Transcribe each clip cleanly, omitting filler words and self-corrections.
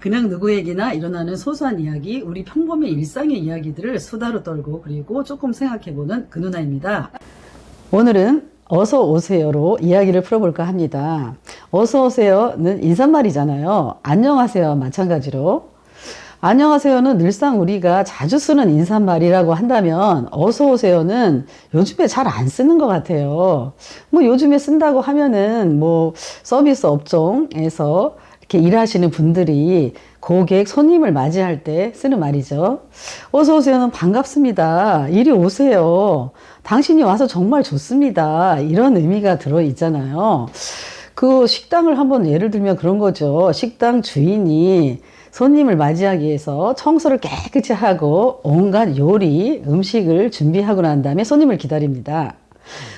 그냥 누구에게나 일어나는 소소한 이야기, 우리 평범의 일상의 이야기들을 수다로 떨고 그리고 조금 생각해보는 그 누나입니다. 오늘은 어서 오세요로 이야기를 풀어볼까 합니다. 어서 오세요는 인사말이잖아요. 안녕하세요와 마찬가지로 안녕하세요는 늘상 우리가 자주 쓰는 인사말이라고 한다면 어서 오세요는 요즘에 잘 안 쓰는 것 같아요. 뭐 요즘에 쓴다고 하면은 뭐 서비스 업종에서 이렇게 일하시는 분들이 고객, 손님을 맞이할 때 쓰는 말이죠. 어서 오세요는 반갑습니다. 이리 오세요. 당신이 와서 정말 좋습니다. 이런 의미가 들어 있잖아요. 그 식당을 한번 예를 들면 그런 거죠. 식당 주인이 손님을 맞이하기 위해서 청소를 깨끗이 하고 온갖 요리, 음식을 준비하고 난 다음에 손님을 기다립니다.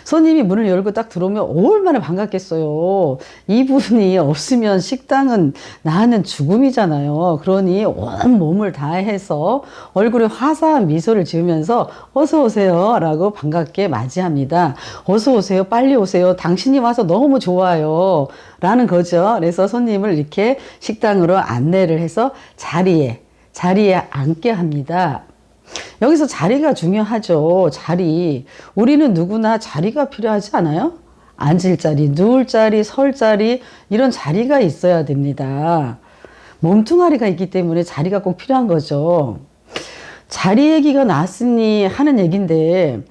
손님이 문을 열고 딱 들어오면 얼마나 반갑겠어요. 이분이 없으면 식당은 나는 죽음이잖아요. 그러니 온 몸을 다해서 얼굴에 화사한 미소를 지으면서 어서 오세요 라고 반갑게 맞이합니다. 어서 오세요. 빨리 오세요. 당신이 와서 너무 좋아요. 라는 거죠. 그래서 손님을 이렇게 식당으로 안내를 해서 자리에 앉게 합니다. 여기서 자리가 중요하죠. 자리. 우리는 누구나 자리가 필요하지 않아요? 앉을 자리, 누울 자리, 설 자리, 이런 자리가 있어야 됩니다. 몸뚱아리가 있기 때문에 자리가 꼭 필요한 거죠. 자리 얘기가 나왔으니 하는 얘기인데,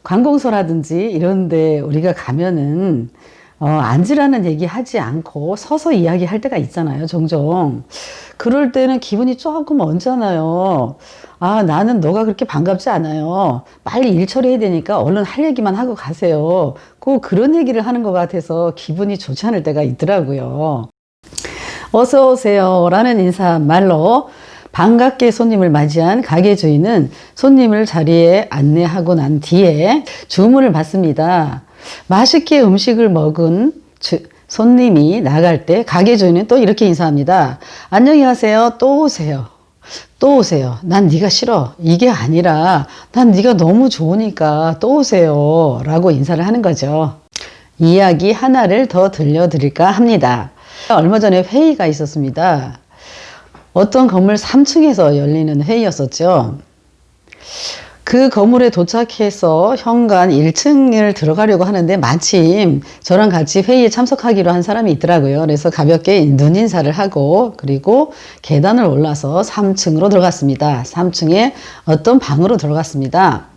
관공서라든지 이런 데 우리가 가면은 앉으라는 얘기 하지 않고 서서 이야기할 때가 있잖아요, 종종. 그럴 때는 기분이 조금 언짢아요. 아, 나는 너가 그렇게 반갑지 않아요. 빨리 일 처리해야 되니까 얼른 할 얘기만 하고 가세요. 꼭 그런 얘기를 하는 것 같아서 기분이 좋지 않을 때가 있더라고요. 어서 오세요 라는 인사말로 반갑게 손님을 맞이한 가게 주인은 손님을 자리에 안내하고 난 뒤에 주문을 받습니다. 맛있게 음식을 먹은 손님이 나갈 때 가게 주인은 또 이렇게 인사합니다. 안녕히 가세요. 또 오세요. 또 오세요. 난 네가 싫어. 이게 아니라 난 네가 너무 좋으니까 또 오세요. 라고 인사를 하는 거죠. 이야기 하나를 더 들려드릴까 합니다. 얼마 전에 회의가 있었습니다. 어떤 건물 3층에서 열리는 회의였었죠. 그 건물에 도착해서 현관 1층을 들어가려고 하는데 마침 저랑 같이 회의에 참석하기로 한 사람이 있더라고요. 그래서 가볍게 눈인사를 하고 그리고 계단을 올라서 3층으로 들어갔습니다. 3층에 어떤 방으로 들어갔습니다.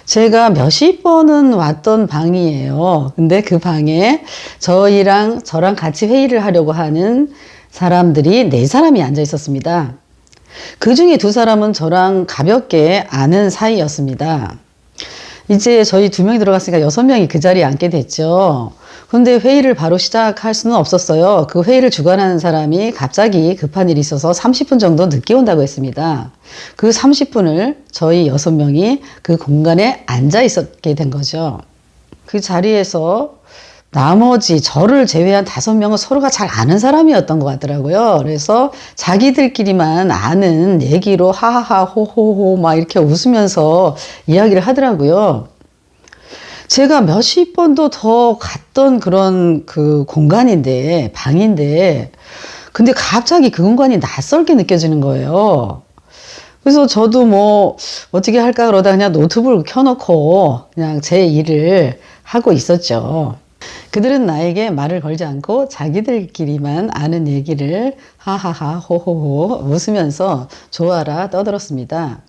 제가 몇십 번은 왔던 방이에요. 근데 그 방에 저랑 같이 회의를 하려고 하는 사람들이 4사람이 앉아 있었습니다. 그 중에 2사람은 저랑 가볍게 아는 사이였습니다. 이제 저희 2명이 들어갔으니까 6명이 그 자리에 앉게 됐죠. 근데 회의를 바로 시작할 수는 없었어요. 그 회의를 주관하는 사람이 갑자기 급한 일이 있어서 30분 정도 늦게 온다고 했습니다. 그 30분을 저희 6명이 그 공간에 앉아 있었게 된 거죠. 그 자리에서 나머지 저를 제외한 5명은 서로가 잘 아는 사람이었던 것 같더라고요. 그래서 자기들끼리만 아는 얘기로 하하하 호호호 막 이렇게 웃으면서 이야기를 하더라고요. 제가 몇십 번도 더 갔던 그런 그 공간인데, 방인데, 근데 갑자기 그 공간이 낯설게 느껴지는 거예요. 그래서 저도 뭐 어떻게 할까 그러다 그냥 노트북을 켜놓고 그냥 제 일을 하고 있었죠. 그들은 나에게 말을 걸지 않고 자기들끼리만 아는 얘기를 하하하 호호호 웃으면서 좋아라 떠들었습니다.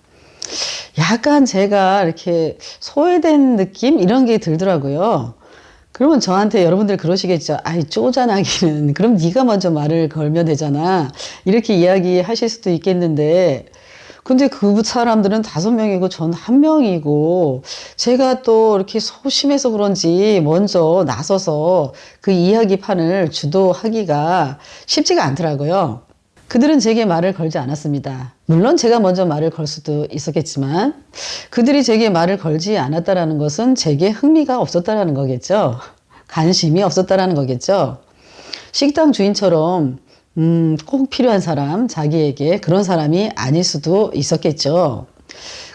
약간 제가 이렇게 소외된 느낌 이런 게 들더라고요. 그러면 저한테 여러분들 그러시겠죠. 아이 쪼잔하기는 그럼 네가 먼저 말을 걸면 되잖아. 이렇게 이야기하실 수도 있겠는데 근데 그 사람들은 5명이고 전 1명이고 제가 또 이렇게 소심해서 그런지 먼저 나서서 그 이야기판을 주도하기가 쉽지가 않더라고요. 그들은 제게 말을 걸지 않았습니다. 물론 제가 먼저 말을 걸 수도 있었겠지만 그들이 제게 말을 걸지 않았다는 것은 제게 흥미가 없었다는 거겠죠. 관심이 없었다는 거겠죠. 식당 주인처럼 꼭 필요한 사람, 자기에게 그런 사람이 아닐 수도 있었겠죠.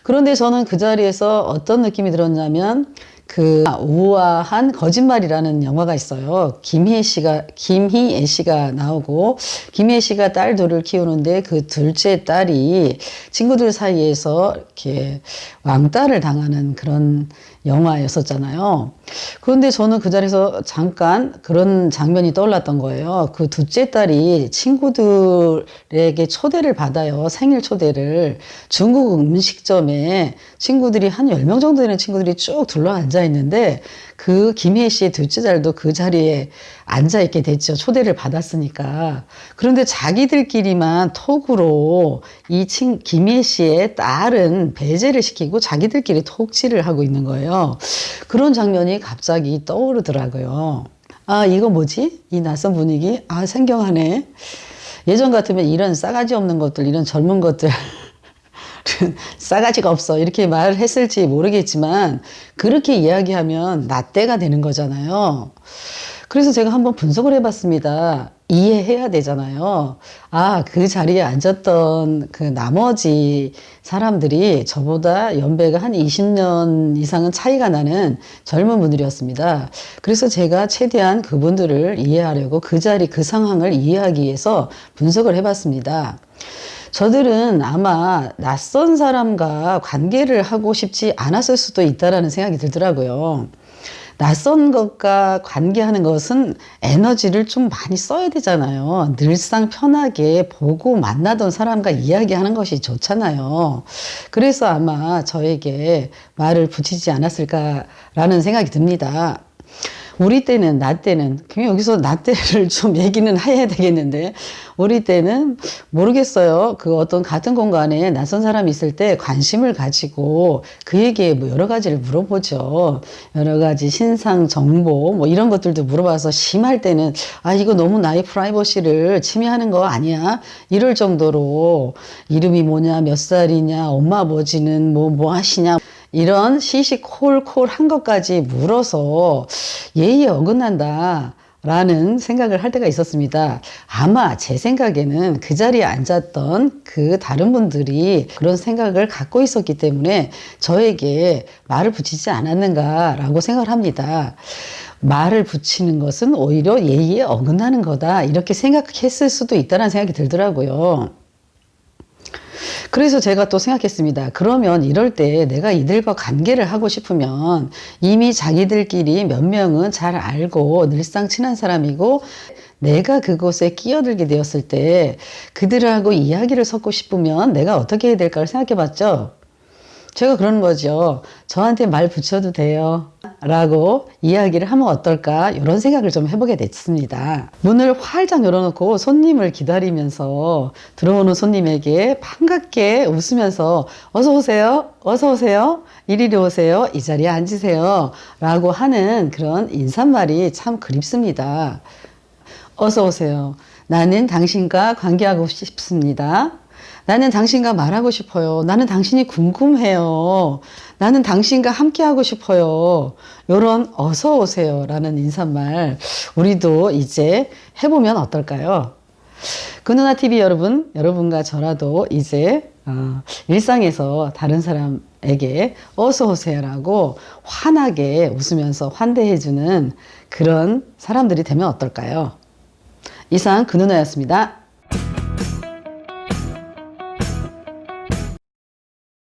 그런데 저는 그 자리에서 어떤 느낌이 들었냐면 그 우아한 거짓말이라는 영화가 있어요. 김희애 씨가 나오고, 김희애 씨가 딸 둘을 키우는데 그 둘째 딸이 친구들 사이에서 이렇게 왕따를 당하는 그런 영화였었잖아요. 그런데 저는 그 자리에서 잠깐 그런 장면이 떠올랐던 거예요. 그 둘째 딸이 친구들에게 초대를 받아요. 생일 초대를. 중국 음식점에 친구들이 한 10명 정도 되는 친구들이 쭉 둘러 앉아 있는데, 그 김희애 씨의 둘째 딸도 그 자리에 앉아 있게 됐죠. 초대를 받았으니까. 그런데 자기들끼리만 톡으로 김희애 씨의 딸은 배제를 시키고 자기들끼리 톡질을 하고 있는 거예요. 그런 장면이 갑자기 떠오르더라고요. 아, 이거 뭐지? 이 낯선 분위기? 아, 생경하네. 예전 같으면 이런 싸가지 없는 것들, 이런 젊은 것들, 싸가지가 없어, 이렇게 말을 했을지 모르겠지만, 그렇게 이야기하면 낫대가 되는 거잖아요. 그래서 제가 한번 분석을 해봤습니다. 이해해야 되잖아요. 아, 그 자리에 앉았던 그 나머지 사람들이 저보다 연배가 한 20년 이상은 차이가 나는 젊은 분들이었습니다. 그래서 제가 최대한 그분들을 이해하려고 그 자리, 그 상황을 이해하기 위해서 분석을 해봤습니다. 저들은 아마 낯선 사람과 관계를 하고 싶지 않았을 수도 있다라는 생각이 들더라고요. 낯선 것과 관계하는 것은 에너지를 좀 많이 써야 되잖아요. 늘상 편하게 보고 만나던 사람과 이야기하는 것이 좋잖아요. 그래서 아마 저에게 말을 붙이지 않았을까라는 생각이 듭니다. 우리 때는, 나 때는, 그냥 여기서 나 때를 좀 얘기는 해야 되겠는데, 우리 때는 모르겠어요. 그 어떤 같은 공간에 낯선 사람이 있을 때 관심을 가지고 그에게 뭐 여러 가지를 물어보죠. 여러 가지 신상 정보, 뭐 이런 것들도 물어봐서 심할 때는, 아, 이거 너무 나의 프라이버시를 침해하는 거 아니야? 이럴 정도로 이름이 뭐냐, 몇 살이냐, 엄마 아버지는 뭐 하시냐, 이런 시시콜콜한 것까지 물어서 예의에 어긋난다 라는 생각을 할 때가 있었습니다. 아마 제 생각에는 그 자리에 앉았던 그 다른 분들이 그런 생각을 갖고 있었기 때문에 저에게 말을 붙이지 않았는가라고 생각을 합니다. 말을 붙이는 것은 오히려 예의에 어긋나는 거다, 이렇게 생각했을 수도 있다는 생각이 들더라고요. 그래서 제가 또 생각했습니다. 그러면 이럴 때 내가 이들과 관계를 하고 싶으면 이미 자기들끼리 몇 명은 잘 알고 늘상 친한 사람이고, 내가 그곳에 끼어들게 되었을 때 그들하고 이야기를 섞고 싶으면 내가 어떻게 해야 될까를 생각해 봤죠. 제가 그러는 거죠. 저한테 말 붙여도 돼요 라고 이야기를 하면 어떨까, 이런 생각을 좀 해보게 됐습니다. 문을 활짝 열어놓고 손님을 기다리면서 들어오는 손님에게 반갑게 웃으면서 어서 오세요, 어서 오세요, 이리로 오세요, 이 자리에 앉으세요 라고 하는 그런 인사말이 참 그립습니다. 어서 오세요. 나는 당신과 관계하고 싶습니다. 나는 당신과 말하고 싶어요. 나는 당신이 궁금해요. 나는 당신과 함께하고 싶어요. 요런 어서 오세요 라는 인사말, 우리도 이제 해보면 어떨까요? 그누나TV 여러분, 여러분과 저라도 이제 일상에서 다른 사람에게 어서 오세요 라고 환하게 웃으면서 환대해주는 그런 사람들이 되면 어떨까요? 이상 그누나였습니다.